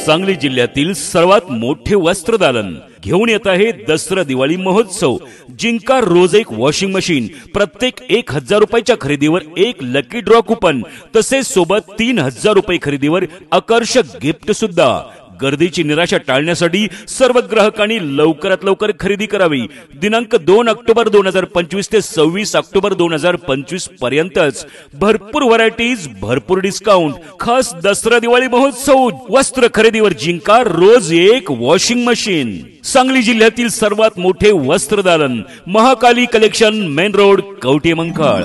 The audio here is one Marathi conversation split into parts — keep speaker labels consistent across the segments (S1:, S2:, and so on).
S1: सांगली जिल्ह्यातील सर्वात मोठे वस्त्रदालन घेऊन येत आहे दसरा दिवाळी महोत्सव। जिंका रोज एक वॉशिंग मशीन, प्रत्येक 1000 रुपयाच्या खरेदीवर एक लकी ड्रॉ कुपन, तसेच सोबत 3000 रुपये खरेदीवर आकर्षक गिफ्ट सुद्धा। गर्दीची निराशा टाळण्यासाठी सर्व ग्राहकांनी लवकरात लवकर खरेदी करावी। दिनांक 2 ऑक्टोबर 2025 ते 26 ऑक्टोबर 2025 पर्यंतच भरपूर व्हरायटीज, भरपूर डिस्काउंट। खास दसरा दिवाळी महोत्सव वस्त्र खरेदीवर जिंका रोज एक वॉशिंग मशीन। सांगली जिल्ह्यातील सर्वात मोठे वस्त्रदालन Mahakali collection, main road, Kavathe Mahankal.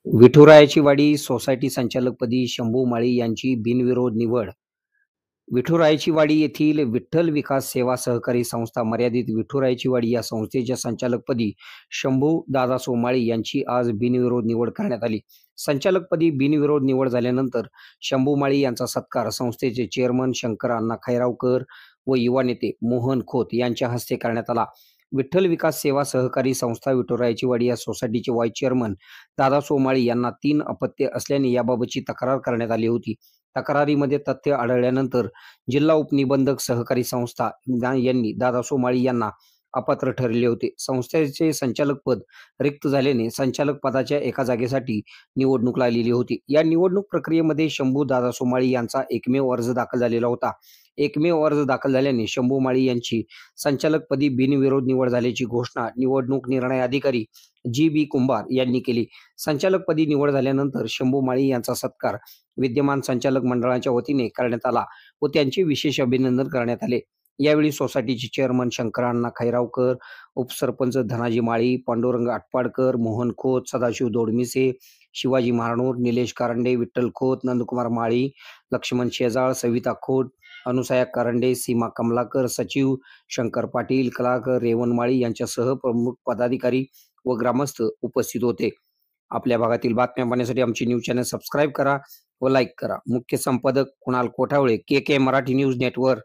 S2: विठुरायाची वाडी सोसायटी संचालकपदी शंभू माळी यांची बिनविरोध निवड। विठुरायाची वाडी येथील विठ्ठल विकास सेवा सहकारी संस्था मर्यादित विठुरायाची वाडी या संस्थेच्या संचालकपदी शंभू दादासो माळी यांची आज बिनविरोध निवड करण्यात आली। संचालकपदी बिनविरोध निवड झाल्यानंतर शंभू माळी यांचा सत्कार संस्थेचे चेअरमन शंकर अण्णा खैरावकर व युवा नेते मोहन खोत यांच्या हस्ते करण्यात आला। विठ्ठल विकास सेवा सहकारी संस्था विठुरायाची वाडी या सोसायटीचे व्हाईस चेअरमन दादासो माळी यांना 3 अपत्ये असल्याने याबाबतची तक्रार करण्यात आली होती। तक्रारीमध्ये तथ्य आढळल्यानंतर जिल्हा उपनिबंधक सहकारी संस्था यांनी दादासो माळी यांना अपात्र ठरले होते। संस्थेचे संचालक पद रिक्त झाल्याने संचालक पदाच्या एका जागेसाठी निवडणूक लागलेली होती। या निवडणूक प्रक्रियेमध्ये शंभू दादासो माळी यांचा एकमेव अर्ज दाखल झालेला होता। एकमेव अर्ज दाखल झाल्याने शंभू माळी यांची संचालकपदी बिनविरोध निवड झाल्याची घोषणा निवडणूक निर्णय अधिकारी जी.बी. कुंभार यांनी केली। संचालकपदी निवड झाल्यानंतर शंभू माळी यांचा सत्कार विद्यमान संचालक मंडळाच्या वतीने करण्यात आला व त्यांचे विशेष अभिनंदन करण्यात आले। यावेळी सोसायटीचे चेअरमन शंकर अण्णा खैरावकर, उपसरपंच धनाजी माळी, पांडुरंग आटपाडकर, मोहन खोत, सदाशिव दोडमिसे, शिवाजी महानोर, निलेश कारंडे, विठ्ठल खोत, नंदकुमार माळी, लक्ष्मण शेजाळ, सविता खोत, अनुसया कारंडे, सीमा कमलाकर, सचिव शंकर पाटील, कलाकार रेवण माळी यांच्यासह प्रमुख पदाधिकारी व ग्रामस्थ उपस्थित होते। आपल्या भागातील बातम्या पाहण्यासाठी आमची न्यूज चॅनल सबस्क्राईब करा व लाईक करा। मुख्य संपादक कुणाल कोठावळे, के मराठी न्यूज नेटवर्क।